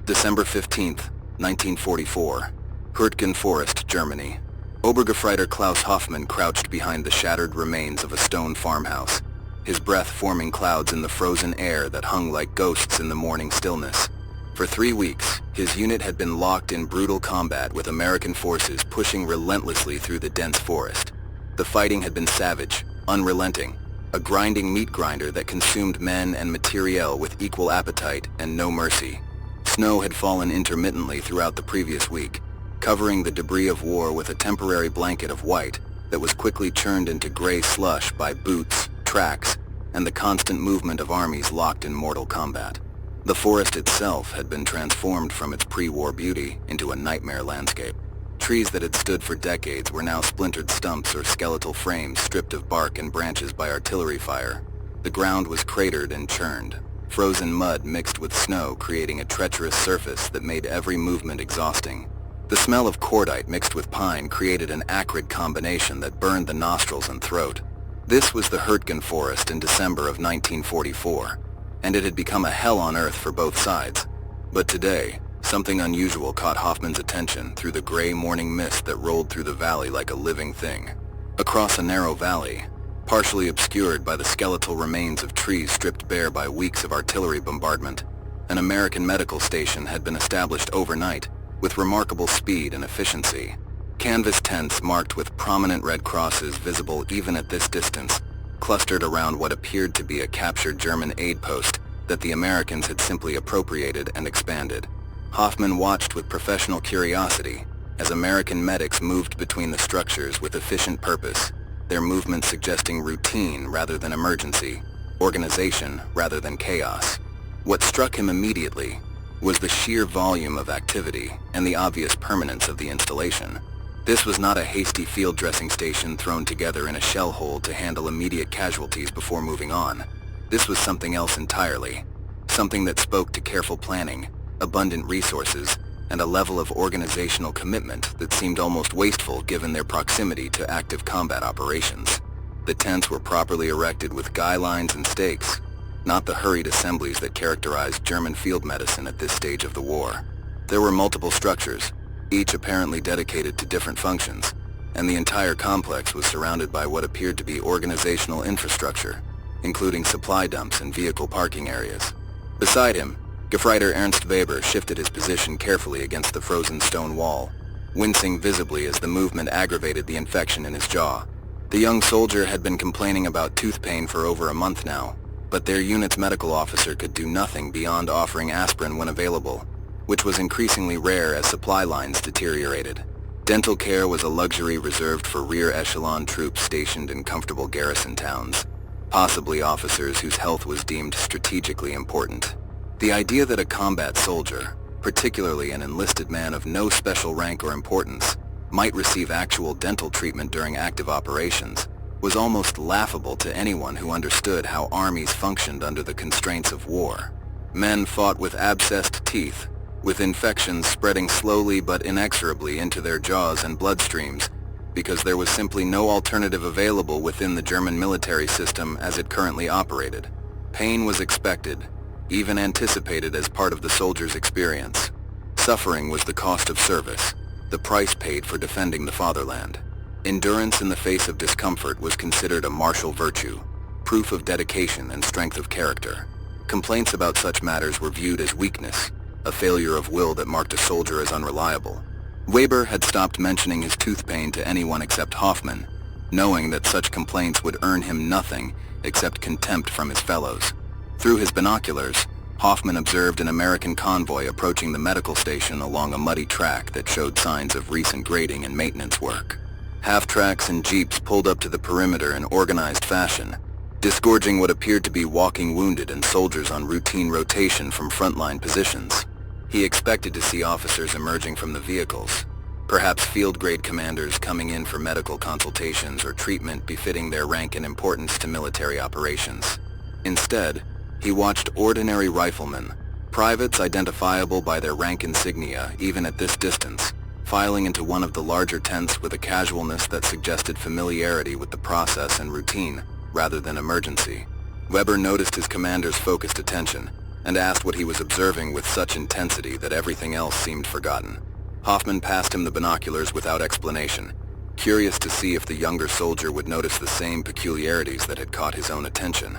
December 15th, 1944. Hürtgen Forest, Germany. Obergefreiter Klaus Hoffmann crouched behind the shattered remains of a stone farmhouse, his breath forming clouds in the frozen air that hung like ghosts in the morning stillness. For 3 weeks, his unit had been locked in brutal combat with American forces pushing relentlessly through the dense forest. The fighting had been savage, unrelenting, a grinding meat grinder that consumed men and materiel with equal appetite and no mercy. Snow had fallen intermittently throughout the previous week, covering the debris of war with a temporary blanket of white that was quickly churned into gray slush by boots, tracks, and the constant movement of armies locked in mortal combat. The forest itself had been transformed from its pre-war beauty into a nightmare landscape. Trees that had stood for decades were now splintered stumps or skeletal frames stripped of bark and branches by artillery fire. The ground was cratered and churned, frozen mud mixed with snow creating a treacherous surface that made every movement exhausting. The smell of cordite mixed with pine created an acrid combination that burned the nostrils and throat. This was the Hürtgen Forest in December of 1944, and it had become a hell on earth for both sides. But today, something unusual caught Hoffmann's attention through the gray morning mist that rolled through the valley like a living thing. Across a narrow valley, partially obscured by the skeletal remains of trees stripped bare by weeks of artillery bombardment, an American medical station had been established overnight with remarkable speed and efficiency. Canvas tents marked with prominent red crosses visible even at this distance, clustered around what appeared to be a captured German aid post that the Americans had simply appropriated and expanded. Hoffmann watched with professional curiosity as American medics moved between the structures with efficient purpose, their movements suggesting routine rather than emergency, organization rather than chaos. What struck him immediately was the sheer volume of activity and the obvious permanence of the installation. This was not a hasty field dressing station thrown together in a shell hole to handle immediate casualties before moving on. This was something else entirely, something that spoke to careful planning, abundant resources, and a level of organizational commitment that seemed almost wasteful given their proximity to active combat operations. The tents were properly erected with guy lines and stakes, not the hurried assemblies that characterized German field medicine at this stage of the war. There were multiple structures, each apparently dedicated to different functions, and the entire complex was surrounded by what appeared to be organizational infrastructure, including supply dumps and vehicle parking areas. Beside him, Gefreiter Ernst Weber shifted his position carefully against the frozen stone wall, wincing visibly as the movement aggravated the infection in his jaw. The young soldier had been complaining about tooth pain for over a month now, but their unit's medical officer could do nothing beyond offering aspirin when available, which was increasingly rare as supply lines deteriorated. Dental care was a luxury reserved for rear echelon troops stationed in comfortable garrison towns, possibly officers whose health was deemed strategically important. The idea that a combat soldier, particularly an enlisted man of no special rank or importance, might receive actual dental treatment during active operations was almost laughable to anyone who understood how armies functioned under the constraints of war. Men fought with abscessed teeth, with infections spreading slowly but inexorably into their jaws and bloodstreams, because there was simply no alternative available within the German military system as it currently operated. Pain was expected, even anticipated as part of the soldier's experience. Suffering was the cost of service, the price paid for defending the fatherland. Endurance in the face of discomfort was considered a martial virtue, proof of dedication and strength of character. Complaints about such matters were viewed as weakness, a failure of will that marked a soldier as unreliable. Weber had stopped mentioning his tooth pain to anyone except Hoffmann, knowing that such complaints would earn him nothing except contempt from his fellows. Through his binoculars, Hoffmann observed an American convoy approaching the medical station along a muddy track that showed signs of recent grading and maintenance work. Half-tracks and jeeps pulled up to the perimeter in organized fashion, disgorging what appeared to be walking wounded and soldiers on routine rotation from frontline positions. He expected to see officers emerging from the vehicles, perhaps field-grade commanders coming in for medical consultations or treatment befitting their rank and importance to military operations. Instead, he watched ordinary riflemen, privates identifiable by their rank insignia even at this distance, filing into one of the larger tents with a casualness that suggested familiarity with the process and routine rather than emergency. Weber noticed his commander's focused attention and asked what he was observing with such intensity that everything else seemed forgotten. Hoffman passed him the binoculars without explanation, curious to see if the younger soldier would notice the same peculiarities that had caught his own attention.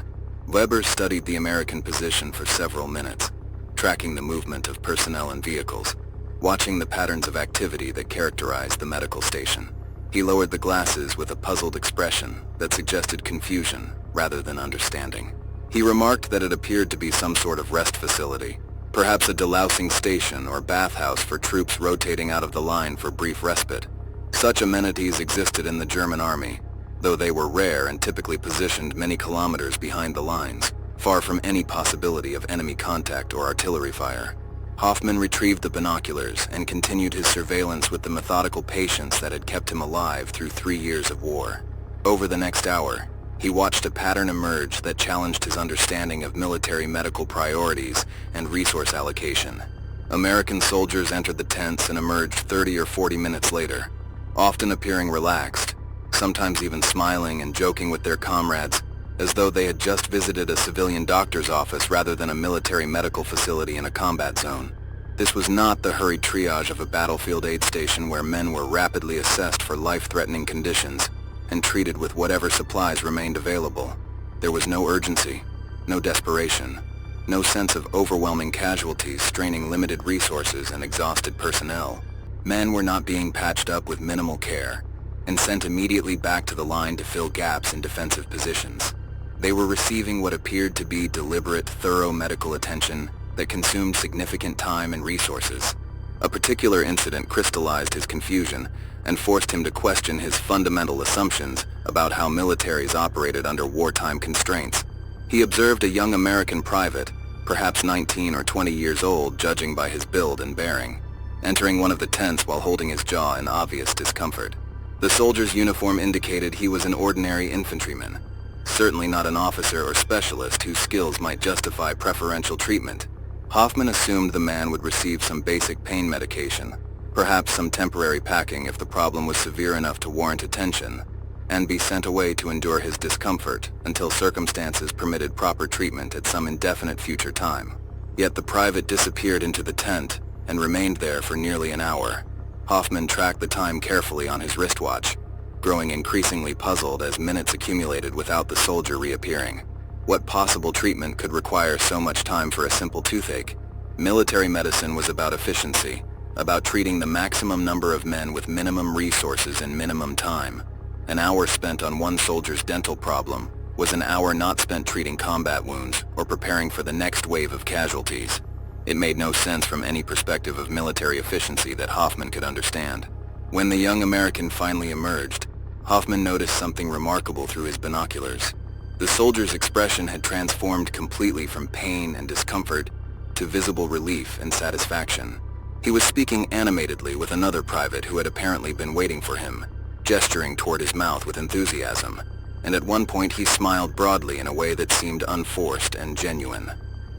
Weber studied the American position for several minutes, tracking the movement of personnel and vehicles, watching the patterns of activity that characterized the medical station. He lowered the glasses with a puzzled expression that suggested confusion rather than understanding. He remarked that it appeared to be some sort of rest facility, perhaps a delousing station or bathhouse for troops rotating out of the line for brief respite. Such amenities existed in the German army, though they were rare and typically positioned many kilometers behind the lines, far from any possibility of enemy contact or artillery fire. Hoffman retrieved the binoculars and continued his surveillance with the methodical patience that had kept him alive through 3 years of war. Over the next hour, he watched a pattern emerge that challenged his understanding of military medical priorities and resource allocation. American soldiers entered the tents and emerged 30 or 40 minutes later, often appearing relaxed, sometimes even smiling and joking with their comrades, as though they had just visited a civilian doctor's office rather than a military medical facility in a combat zone. This was not the hurried triage of a battlefield aid station where men were rapidly assessed for life-threatening conditions and treated with whatever supplies remained available. There was no urgency, no desperation, no sense of overwhelming casualties straining limited resources and exhausted personnel. Men were not being patched up with minimal care and sent immediately back to the line to fill gaps in defensive positions. They were receiving what appeared to be deliberate, thorough medical attention that consumed significant time and resources. A particular incident crystallized his confusion and forced him to question his fundamental assumptions about how militaries operated under wartime constraints. He observed a young American private, perhaps 19 or 20 years old judging by his build and bearing, entering one of the tents while holding his jaw in obvious discomfort. The soldier's uniform indicated he was an ordinary infantryman, certainly not an officer or specialist whose skills might justify preferential treatment. Hoffman assumed the man would receive some basic pain medication, perhaps some temporary packing if the problem was severe enough to warrant attention, and be sent away to endure his discomfort until circumstances permitted proper treatment at some indefinite future time. Yet the private disappeared into the tent and remained there for nearly an hour. Hoffman tracked the time carefully on his wristwatch, growing increasingly puzzled as minutes accumulated without the soldier reappearing. What possible treatment could require so much time for a simple toothache? Military medicine was about efficiency, about treating the maximum number of men with minimum resources in minimum time. An hour spent on one soldier's dental problem was an hour not spent treating combat wounds or preparing for the next wave of casualties. It made no sense from any perspective of military efficiency that Hoffman could understand. When the young American finally emerged, Hoffman noticed something remarkable through his binoculars. The soldier's expression had transformed completely from pain and discomfort to visible relief and satisfaction. He was speaking animatedly with another private who had apparently been waiting for him, gesturing toward his mouth with enthusiasm, and at one point he smiled broadly in a way that seemed unforced and genuine.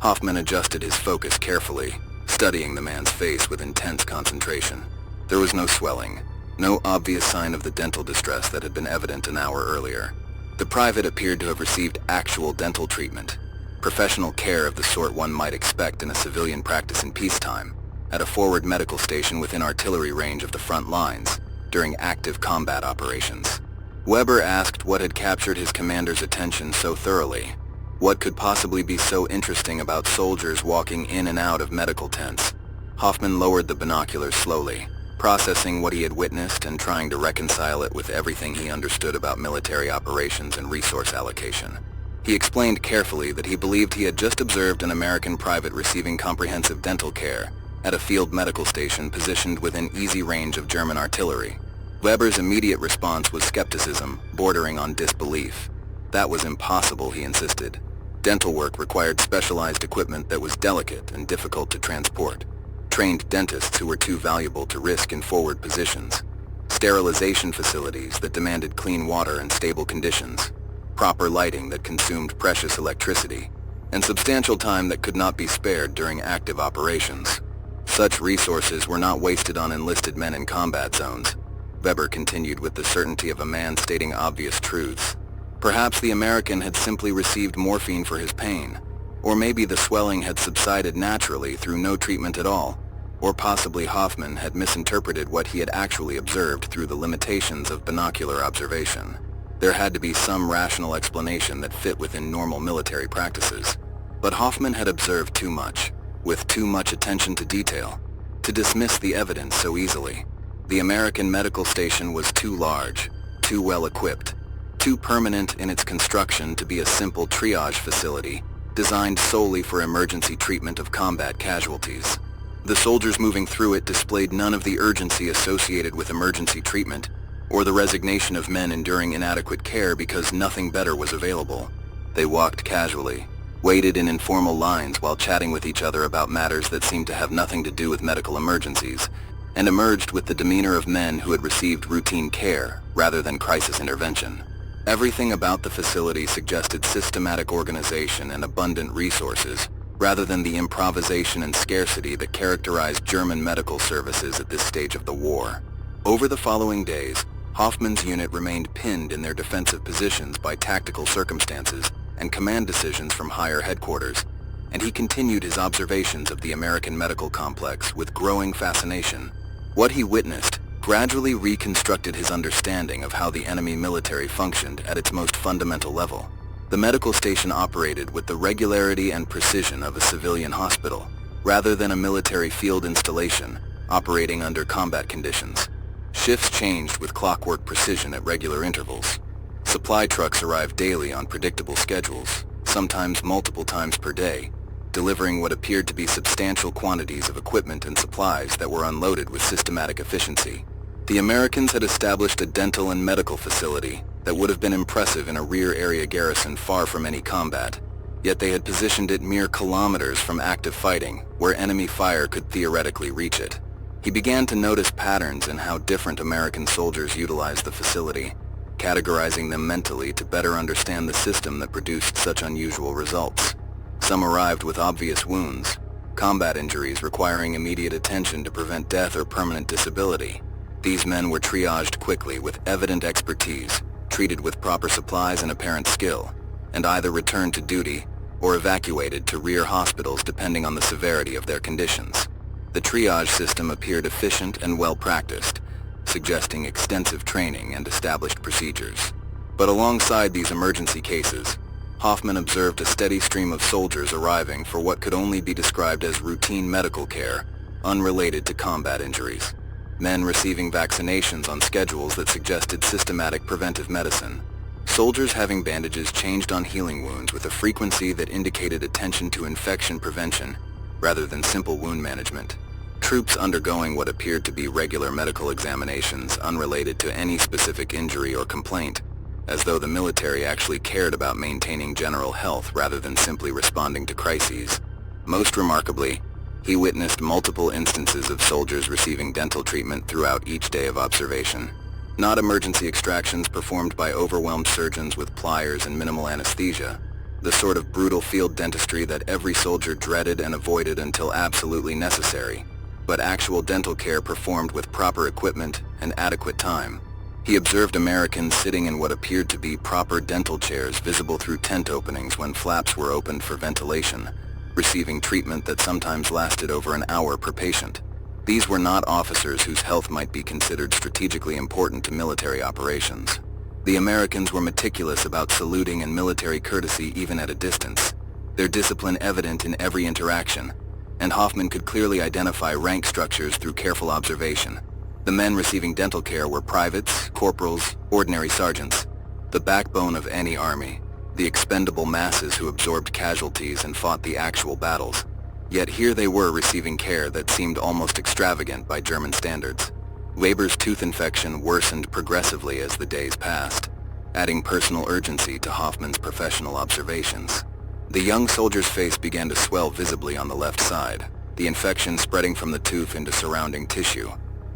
Hoffman adjusted his focus carefully, studying the man's face with intense concentration. There was no swelling, no obvious sign of the dental distress that had been evident an hour earlier. The private appeared to have received actual dental treatment, professional care of the sort one might expect in a civilian practice in peacetime, at a forward medical station within artillery range of the front lines, during active combat operations. Weber asked what had captured his commander's attention so thoroughly. What could possibly be so interesting about soldiers walking in and out of medical tents? Hoffman lowered the binoculars slowly, processing what he had witnessed and trying to reconcile it with everything he understood about military operations and resource allocation. He explained carefully that he believed he had just observed an American private receiving comprehensive dental care at a field medical station positioned within easy range of German artillery. Weber's immediate response was skepticism, bordering on disbelief. That was impossible, he insisted. Dental work required specialized equipment that was delicate and difficult to transport, trained dentists who were too valuable to risk in forward positions, sterilization facilities that demanded clean water and stable conditions, proper lighting that consumed precious electricity, and substantial time that could not be spared during active operations. Such resources were not wasted on enlisted men in combat zones. Weber continued with the certainty of a man stating obvious truths. Perhaps the American had simply received morphine for his pain, Or maybe the swelling had subsided naturally through no treatment at all. Or possibly Hoffman had misinterpreted what he had actually observed through the limitations of binocular observation. There had to be some rational explanation that fit within normal military practices. But Hoffman had observed too much, with too much attention to detail, to dismiss the evidence so easily. The American medical station was too large, too well equipped, too permanent in its construction to be a simple triage facility designed solely for emergency treatment of combat casualties. The soldiers moving through it displayed none of the urgency associated with emergency treatment, or the resignation of men enduring inadequate care because nothing better was available. They walked casually, waited in informal lines while chatting with each other about matters that seemed to have nothing to do with medical emergencies, and emerged with the demeanor of men who had received routine care rather than crisis intervention. Everything about the facility suggested systematic organization and abundant resources, rather than the improvisation and scarcity that characterized German medical services at this stage of the war. Over the following days, Hoffman's unit remained pinned in their defensive positions by tactical circumstances and command decisions from higher headquarters, and he continued his observations of the American medical complex with growing fascination. What he witnessed gradually reconstructed his understanding of how the enemy military functioned at its most fundamental level. The medical station operated with the regularity and precision of a civilian hospital, rather than a military field installation operating under combat conditions. Shifts changed with clockwork precision at regular intervals. Supply trucks arrived daily on predictable schedules, sometimes multiple times per day, delivering what appeared to be substantial quantities of equipment and supplies that were unloaded with systematic efficiency. The Americans had established a dental and medical facility that would have been impressive in a rear area garrison far from any combat, yet they had positioned it mere kilometers from active fighting, where enemy fire could theoretically reach it. He began to notice patterns in how different American soldiers utilized the facility, categorizing them mentally to better understand the system that produced such unusual results. Some arrived with obvious wounds, combat injuries requiring immediate attention to prevent death or permanent disability. These men were triaged quickly with evident expertise, treated with proper supplies and apparent skill, and either returned to duty or evacuated to rear hospitals depending on the severity of their conditions. The triage system appeared efficient and well-practiced, suggesting extensive training and established procedures. But alongside these emergency cases, Hoffman observed a steady stream of soldiers arriving for what could only be described as routine medical care, unrelated to combat injuries. Men receiving vaccinations on schedules that suggested systematic preventive medicine. Soldiers having bandages changed on healing wounds with a frequency that indicated attention to infection prevention rather than simple wound management. Troops undergoing what appeared to be regular medical examinations unrelated to any specific injury or complaint, as though the military actually cared about maintaining general health rather than simply responding to crises. Most remarkably, he witnessed multiple instances of soldiers receiving dental treatment throughout each day of observation. Not emergency extractions performed by overwhelmed surgeons with pliers and minimal anesthesia, the sort of brutal field dentistry that every soldier dreaded and avoided until absolutely necessary, but actual dental care performed with proper equipment and adequate time. He observed Americans sitting in what appeared to be proper dental chairs visible through tent openings when flaps were opened for ventilation, receiving treatment that sometimes lasted over an hour per patient. These were not officers whose health might be considered strategically important to military operations. The Americans were meticulous about saluting and military courtesy even at a distance, their discipline evident in every interaction, and Hoffman could clearly identify rank structures through careful observation. The men receiving dental care were privates, corporals, ordinary sergeants, the backbone of any army, the expendable masses who absorbed casualties and fought the actual battles. Yet here they were receiving care that seemed almost extravagant by German standards. Weber's tooth infection worsened progressively as the days passed, adding personal urgency to Hoffman's professional observations. The young soldier's face began to swell visibly on the left side, the infection spreading from the tooth into surrounding tissue,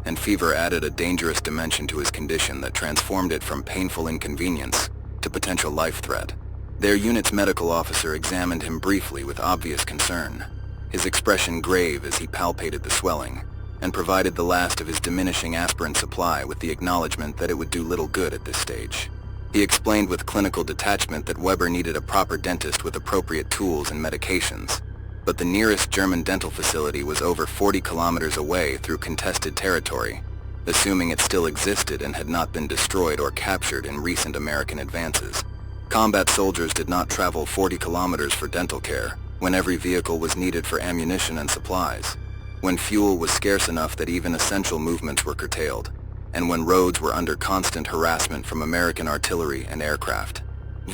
and fever added a dangerous dimension to his condition that transformed it from painful inconvenience to potential life threat. Their unit's medical officer examined him briefly with obvious concern, his expression grave as he palpated the swelling, and provided the last of his diminishing aspirin supply with the acknowledgement that it would do little good at this stage. He explained with clinical detachment that Weber needed a proper dentist with appropriate tools and medications, but the nearest German dental facility was over 40 kilometers away through contested territory, assuming it still existed and had not been destroyed or captured in recent American advances. Combat soldiers did not travel 40 kilometers for dental care, when every vehicle was needed for ammunition and supplies, when fuel was scarce enough that even essential movements were curtailed, and when roads were under constant harassment from American artillery and aircraft.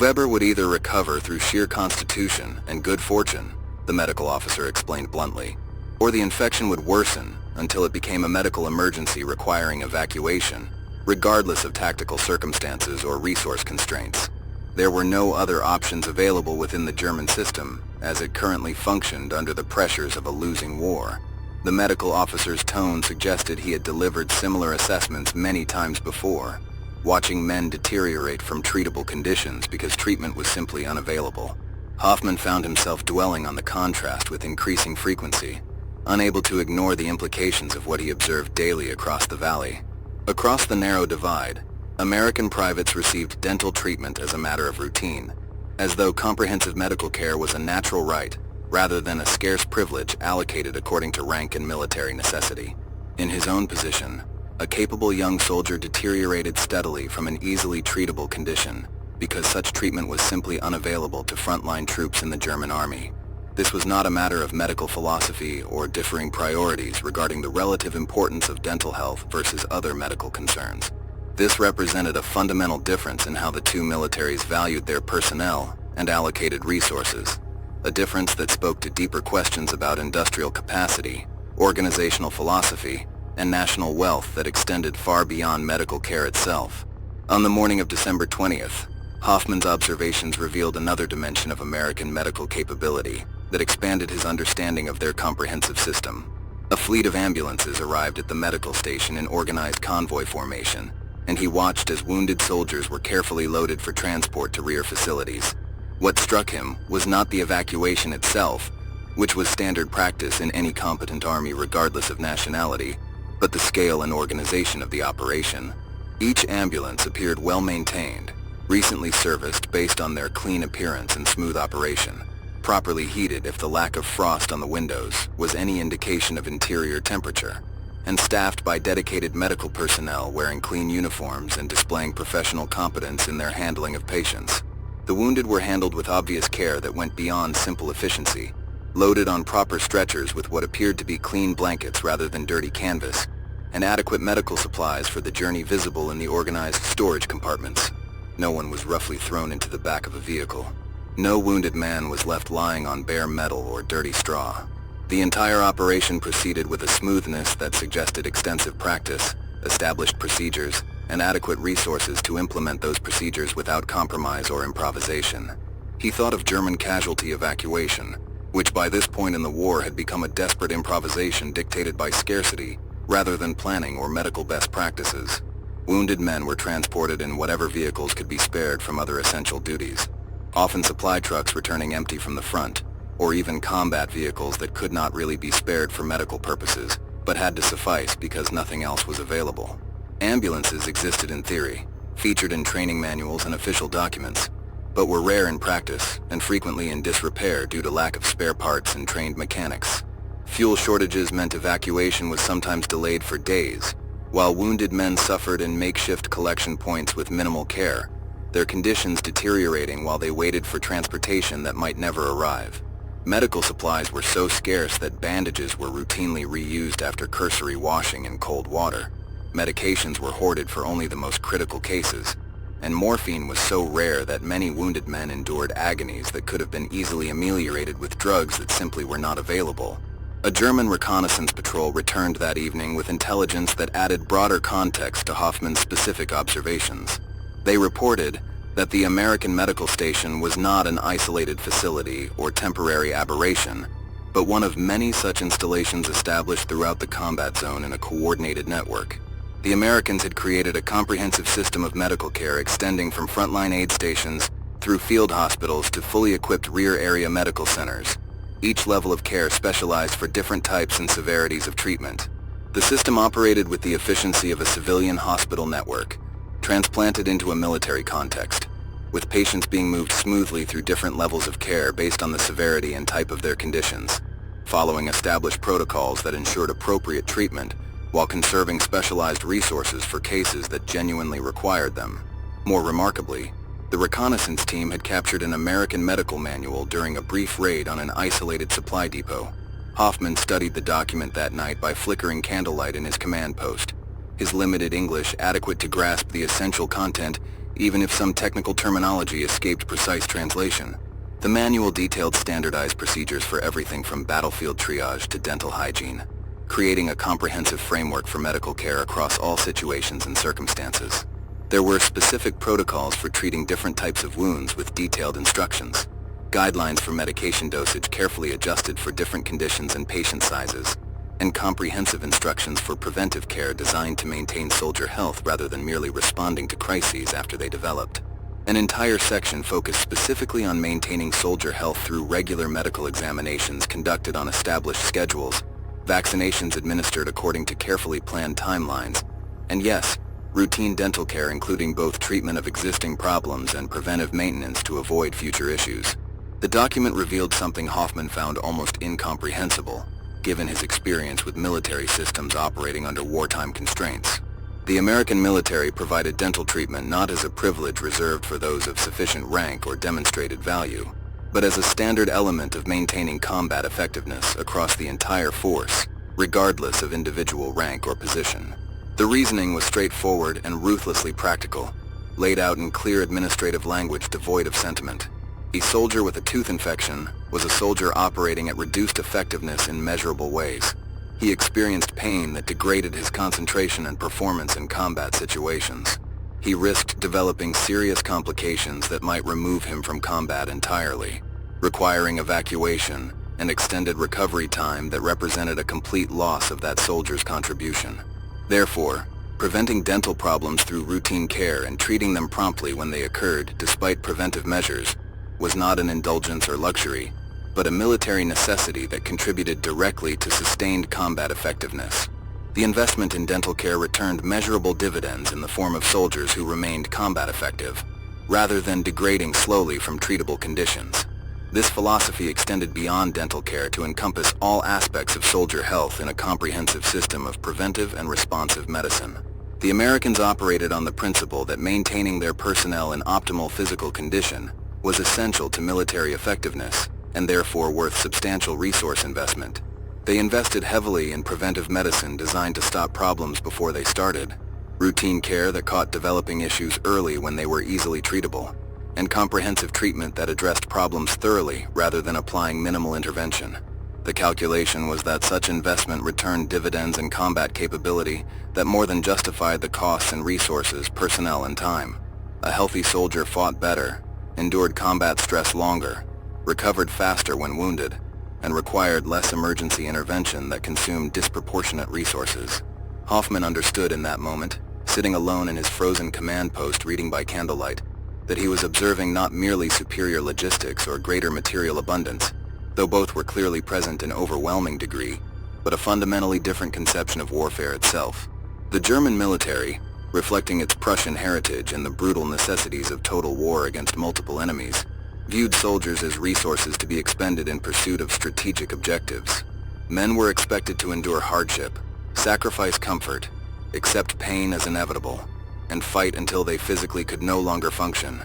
Weber would either recover through sheer constitution and good fortune, the medical officer explained bluntly, or the infection would worsen until it became a medical emergency requiring evacuation, regardless of tactical circumstances or resource constraints. There were no other options available within the German system, as it currently functioned under the pressures of a losing war. The medical officer's tone suggested he had delivered similar assessments many times before, watching men deteriorate from treatable conditions because treatment was simply unavailable. Hoffman found himself dwelling on the contrast with increasing frequency, unable to ignore the implications of what he observed daily across the valley. Across the narrow divide, American privates received dental treatment as a matter of routine, as though comprehensive medical care was a natural right, rather than a scarce privilege allocated according to rank and military necessity. In his own position, a capable young soldier deteriorated steadily from an easily treatable condition, because such treatment was simply unavailable to frontline troops in the German army. This was not a matter of medical philosophy or differing priorities regarding the relative importance of dental health versus other medical concerns. This represented a fundamental difference in how the two militaries valued their personnel and allocated resources, a difference that spoke to deeper questions about industrial capacity, organizational philosophy, and national wealth that extended far beyond medical care itself. On the morning of December 20th, Hoffman's observations revealed another dimension of American medical capability that expanded his understanding of their comprehensive system. A fleet of ambulances arrived at the medical station in organized convoy formation, and he watched as wounded soldiers were carefully loaded for transport to rear facilities. What struck him was not the evacuation itself, which was standard practice in any competent army regardless of nationality, but the scale and organization of the operation. Each ambulance appeared well-maintained, recently serviced based on their clean appearance and smooth operation, properly heated if the lack of frost on the windows was any indication of interior temperature, and staffed by dedicated medical personnel wearing clean uniforms and displaying professional competence in their handling of patients. The wounded were handled with obvious care that went beyond simple efficiency, loaded on proper stretchers with what appeared to be clean blankets rather than dirty canvas, and adequate medical supplies for the journey visible in the organized storage compartments. No one was roughly thrown into the back of a vehicle. No wounded man was left lying on bare metal or dirty straw. The entire operation proceeded with a smoothness that suggested extensive practice, established procedures, and adequate resources to implement those procedures without compromise or improvisation. He thought of German casualty evacuation, which by this point in the war had become a desperate improvisation dictated by scarcity, rather than planning or medical best practices. Wounded men were transported in whatever vehicles could be spared from other essential duties, often supply trucks returning empty from the front, or even combat vehicles that could not really be spared for medical purposes, but had to suffice because nothing else was available. Ambulances existed in theory, featured in training manuals and official documents, but were rare in practice and frequently in disrepair due to lack of spare parts and trained mechanics. Fuel shortages meant evacuation was sometimes delayed for days, while wounded men suffered in makeshift collection points with minimal care, their conditions deteriorating while they waited for transportation that might never arrive. Medical supplies were so scarce that bandages were routinely reused after cursory washing in cold water. Medications were hoarded for only the most critical cases, and morphine was so rare that many wounded men endured agonies that could have been easily ameliorated with drugs that simply were not available. A German reconnaissance patrol returned that evening with intelligence that added broader context to Hoffman's specific observations. They reported that the American medical station was not an isolated facility or temporary aberration, but one of many such installations established throughout the combat zone in a coordinated network. The Americans had created a comprehensive system of medical care extending from frontline aid stations through field hospitals to fully equipped rear area medical centers, each level of care specialized for different types and severities of treatment. The system operated with the efficiency of a civilian hospital network, transplanted into a military context, with patients being moved smoothly through different levels of care based on the severity and type of their conditions, following established protocols that ensured appropriate treatment while conserving specialized resources for cases that genuinely required them. More remarkably, the reconnaissance team had captured an American medical manual during a brief raid on an isolated supply depot. Hoffman studied the document that night by flickering candlelight in his command post, his limited English adequate to grasp the essential content even if some technical terminology escaped precise translation. The manual detailed standardized procedures for everything from battlefield triage to dental hygiene, creating a comprehensive framework for medical care across all situations and circumstances. There were specific protocols for treating different types of wounds with detailed instructions, guidelines for medication dosage carefully adjusted for different conditions and patient sizes, and comprehensive instructions for preventive care designed to maintain soldier health rather than merely responding to crises after they developed. An entire section focused specifically on maintaining soldier health through regular medical examinations conducted on established schedules, vaccinations administered according to carefully planned timelines, and yes, routine dental care including both treatment of existing problems and preventive maintenance to avoid future issues. The document revealed something Hoffman found almost incomprehensible, given his experience with military systems operating under wartime constraints. The American military provided dental treatment not as a privilege reserved for those of sufficient rank or demonstrated value, but as a standard element of maintaining combat effectiveness across the entire force, regardless of individual rank or position. The reasoning was straightforward and ruthlessly practical, laid out in clear administrative language devoid of sentiment. A soldier with a tooth infection was a soldier operating at reduced effectiveness in measurable ways. He experienced pain that degraded his concentration and performance in combat situations. He risked developing serious complications that might remove him from combat entirely, requiring evacuation and extended recovery time that represented a complete loss of that soldier's contribution. Therefore, preventing dental problems through routine care and treating them promptly when they occurred despite preventive measures was not an indulgence or luxury, but a military necessity that contributed directly to sustained combat effectiveness. The investment in dental care returned measurable dividends in the form of soldiers who remained combat effective, rather than degrading slowly from treatable conditions. This philosophy extended beyond dental care to encompass all aspects of soldier health in a comprehensive system of preventive and responsive medicine. The Americans operated on the principle that maintaining their personnel in optimal physical condition was essential to military effectiveness, and therefore worth substantial resource investment. They invested heavily in preventive medicine designed to stop problems before they started, routine care that caught developing issues early when they were easily treatable, and comprehensive treatment that addressed problems thoroughly rather than applying minimal intervention. The calculation was that such investment returned dividends in combat capability that more than justified the costs and resources, personnel, and time. A healthy soldier fought better, endured combat stress longer, recovered faster when wounded, and required less emergency intervention that consumed disproportionate resources. Hoffman understood in that moment, sitting alone in his frozen command post reading by candlelight, that he was observing not merely superior logistics or greater material abundance, though both were clearly present in overwhelming degree, but a fundamentally different conception of warfare itself. The German military, reflecting its Prussian heritage and the brutal necessities of total war against multiple enemies, viewed soldiers as resources to be expended in pursuit of strategic objectives. Men were expected to endure hardship, sacrifice comfort, accept pain as inevitable, and fight until they physically could no longer function,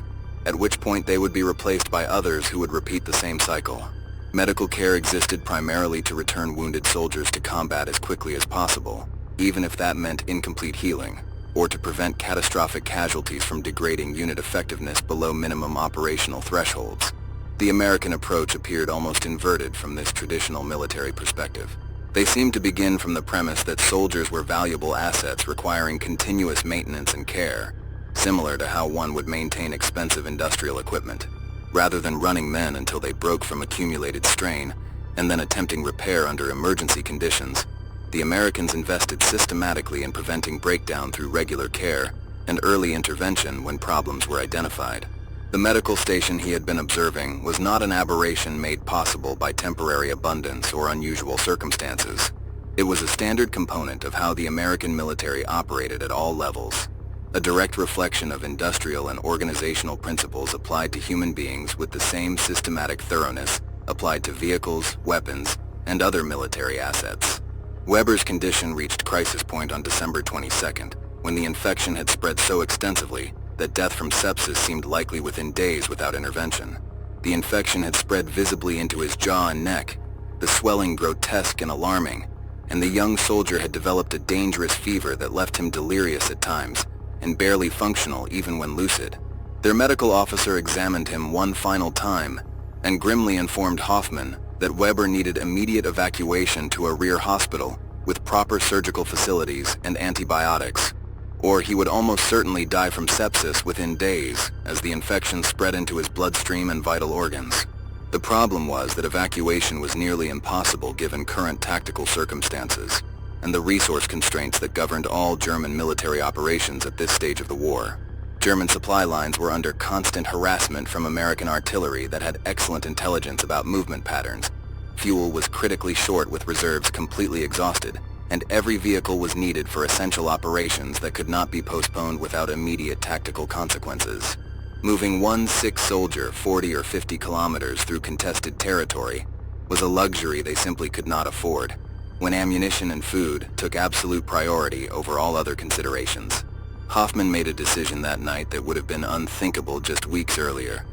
at which point they would be replaced by others who would repeat the same cycle. Medical care existed primarily to return wounded soldiers to combat as quickly as possible, even if that meant incomplete healing, or to prevent catastrophic casualties from degrading unit effectiveness below minimum operational thresholds. The American approach appeared almost inverted from this traditional military perspective. They seemed to begin from the premise that soldiers were valuable assets requiring continuous maintenance and care, similar to how one would maintain expensive industrial equipment, rather than running men until they broke from accumulated strain and then attempting repair under emergency conditions. The Americans invested systematically in preventing breakdown through regular care and early intervention when problems were identified. The medical station he had been observing was not an aberration made possible by temporary abundance or unusual circumstances. It was a standard component of how the American military operated at all levels. a direct reflection of industrial and organizational principles applied to human beings with the same systematic thoroughness applied to vehicles, weapons, and other military assets. Weber's condition reached crisis point on December 22nd, when the infection had spread so extensively that death from sepsis seemed likely within days without intervention. The infection had spread visibly into his jaw and neck, the swelling grotesque and alarming, and the young soldier had developed a dangerous fever that left him delirious at times and barely functional even when lucid. Their medical officer examined him one final time and grimly informed Hoffman that Weber needed immediate evacuation to a rear hospital with proper surgical facilities and antibiotics, or he would almost certainly die from sepsis within days as the infection spread into his bloodstream and vital organs. The problem was that evacuation was nearly impossible given current tactical circumstances and the resource constraints that governed all German military operations at this stage of the war. German supply lines were under constant harassment from American artillery that had excellent intelligence about movement patterns. Fuel was critically short with reserves completely exhausted, and every vehicle was needed for essential operations that could not be postponed without immediate tactical consequences. Moving one sick soldier 40 or 50 kilometers through contested territory was a luxury they simply could not afford, when ammunition and food took absolute priority over all other considerations. Hoffman made a decision that night that would have been unthinkable just weeks earlier,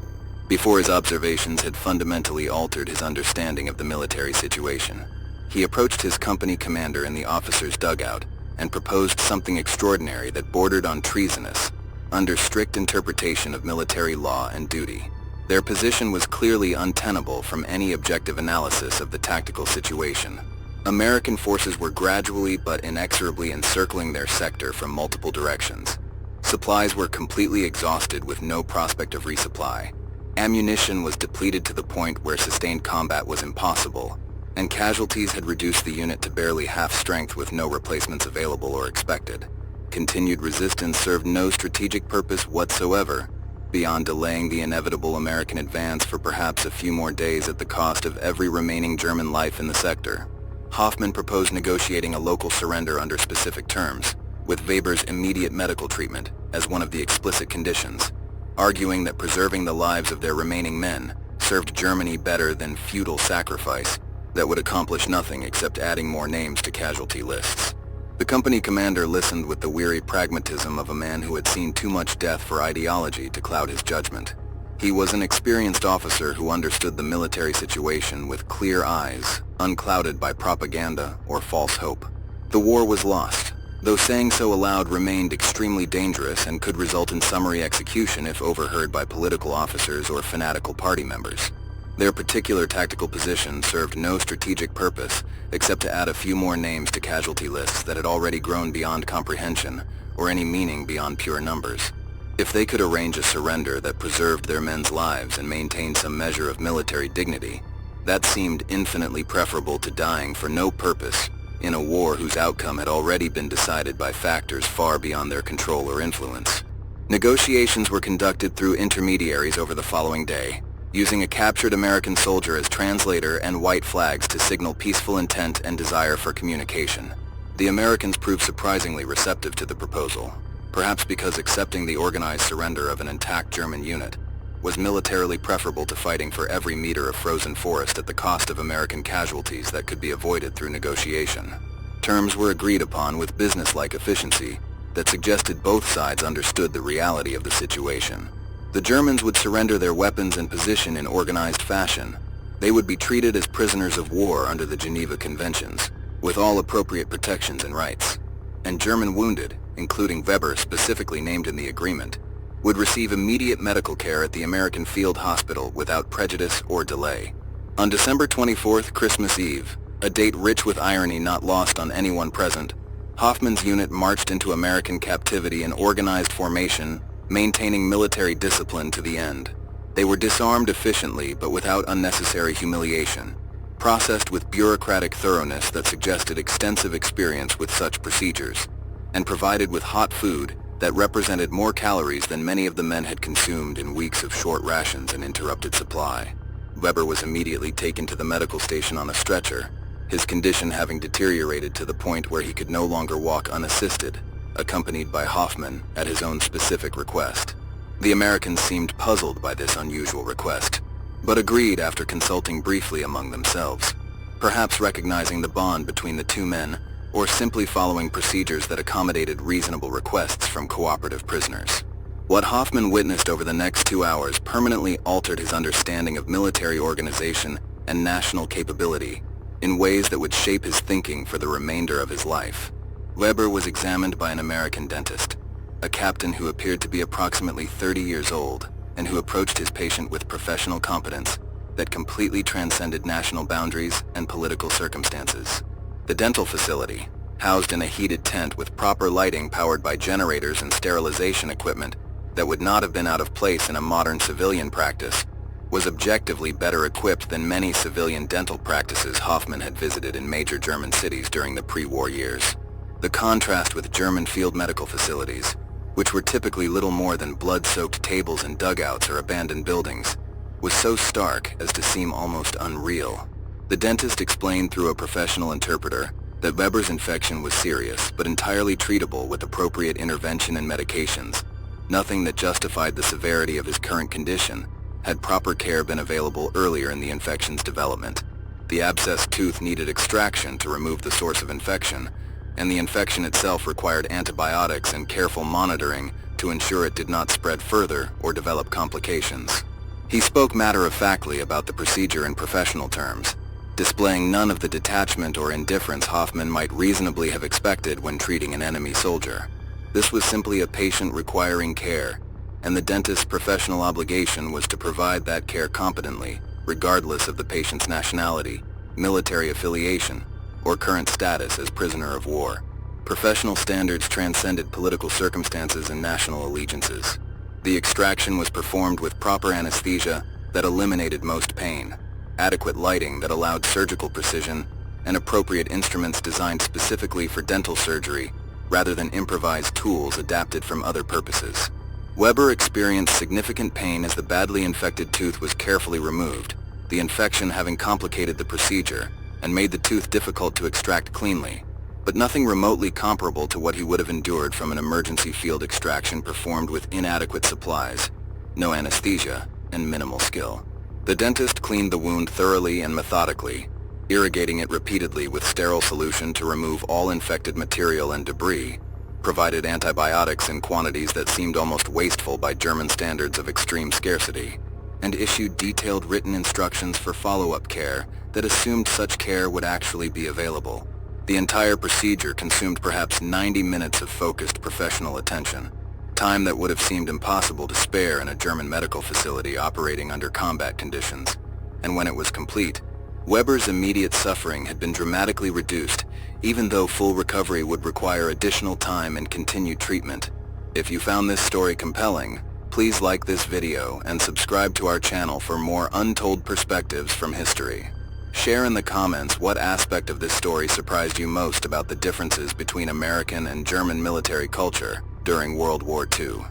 before his observations had fundamentally altered his understanding of the military situation. He approached his company commander in the officer's dugout and proposed something extraordinary that bordered on treasonous, under strict interpretation of military law and duty. Their position was clearly untenable from any objective analysis of the tactical situation. American forces were gradually but inexorably encircling their sector from multiple directions. Supplies were completely exhausted with no prospect of resupply. Ammunition was depleted to the point where sustained combat was impossible, and casualties had reduced the unit to barely half strength with no replacements available or expected. Continued resistance served no strategic purpose whatsoever, beyond delaying the inevitable American advance for perhaps a few more days at the cost of every remaining German life in the sector. Hoffman proposed negotiating a local surrender under specific terms, with Weber's immediate medical treatment as one of the explicit conditions, arguing that preserving the lives of their remaining men served Germany better than futile sacrifice that would accomplish nothing except adding more names to casualty lists. The company commander listened with the weary pragmatism of a man who had seen too much death for ideology to cloud his judgment. He was an experienced officer who understood the military situation with clear eyes, unclouded by propaganda or false hope. The war was lost, though saying so aloud remained extremely dangerous and could result in summary execution if overheard by political officers or fanatical party members. Their particular tactical position served no strategic purpose except to add a few more names to casualty lists that had already grown beyond comprehension or any meaning beyond pure numbers. If they could arrange a surrender that preserved their men's lives and maintained some measure of military dignity, that seemed infinitely preferable to dying for no purpose in a war whose outcome had already been decided by factors far beyond their control or influence. Negotiations were conducted through intermediaries over the following day, using a captured American soldier as translator and white flags to signal peaceful intent and desire for communication. The Americans proved surprisingly receptive to the proposal, perhaps because accepting the organized surrender of an intact German unit was militarily preferable to fighting for every meter of frozen forest at the cost of American casualties that could be avoided through negotiation. Terms were agreed upon with businesslike efficiency that suggested both sides understood the reality of the situation. The Germans would surrender their weapons and position in organized fashion. They would be treated as prisoners of war under the Geneva Conventions, with all appropriate protections and rights. And German wounded, including Weber specifically named in the agreement, would receive immediate medical care at the American Field Hospital without prejudice or delay. On December 24th, Christmas Eve, a date rich with irony not lost on anyone present, Hoffman's unit marched into American captivity in organized formation, maintaining military discipline to the end. They were disarmed efficiently but without unnecessary humiliation, processed with bureaucratic thoroughness that suggested extensive experience with such procedures, and provided with hot food that represented more calories than many of the men had consumed in weeks of short rations and interrupted supply. Weber was immediately taken to the medical station on a stretcher, his condition having deteriorated to the point where he could no longer walk unassisted, accompanied by Hoffman at his own specific request. The Americans seemed puzzled by this unusual request, but agreed after consulting briefly among themselves, perhaps recognizing the bond between the two men, or simply following procedures that accommodated reasonable requests from cooperative prisoners. What Hoffman witnessed over the next 2 hours permanently altered his understanding of military organization and national capability in ways that would shape his thinking for the remainder of his life. Weber was examined by an American dentist, a captain who appeared to be approximately 30 years old and who approached his patient with professional competence that completely transcended national boundaries and political circumstances. The dental facility, housed in a heated tent with proper lighting powered by generators and sterilization equipment that would not have been out of place in a modern civilian practice, was objectively better equipped than many civilian dental practices Hoffman had visited in major German cities during the pre-war years. The contrast with German field medical facilities, which were typically little more than blood-soaked tables and dugouts or abandoned buildings, was so stark as to seem almost unreal. The dentist explained through a professional interpreter that Weber's infection was serious but entirely treatable with appropriate intervention and medications. Nothing that justified the severity of his current condition had proper care been available earlier in the infection's development. The abscessed tooth needed extraction to remove the source of infection, and the infection itself required antibiotics and careful monitoring to ensure it did not spread further or develop complications. He spoke matter-of-factly about the procedure in professional terms, displaying none of the detachment or indifference Hoffman might reasonably have expected when treating an enemy soldier. This was simply a patient requiring care, and the dentist's professional obligation was to provide that care competently, regardless of the patient's nationality, military affiliation, or current status as prisoner of war. Professional standards transcended political circumstances and national allegiances. The extraction was performed with proper anesthesia that eliminated most pain, adequate lighting that allowed surgical precision, and appropriate instruments designed specifically for dental surgery rather than improvised tools adapted from other purposes. Weber experienced significant pain as the badly infected tooth was carefully removed, the infection having complicated the procedure and made the tooth difficult to extract cleanly, but nothing remotely comparable to what he would have endured from an emergency field extraction performed with inadequate supplies, no anesthesia, and minimal skill. The dentist cleaned the wound thoroughly and methodically, irrigating it repeatedly with sterile solution to remove all infected material and debris, provided antibiotics in quantities that seemed almost wasteful by German standards of extreme scarcity, and issued detailed written instructions for follow-up care that assumed such care would actually be available. The entire procedure consumed perhaps 90 minutes of focused professional attention, time that would have seemed impossible to spare in a German medical facility operating under combat conditions. And when it was complete, Weber's immediate suffering had been dramatically reduced, even though full recovery would require additional time and continued treatment. If you found this story compelling, please like this video and subscribe to our channel for more untold perspectives from history. Share in the comments what aspect of this story surprised you most about the differences between American and German military culture during World War II.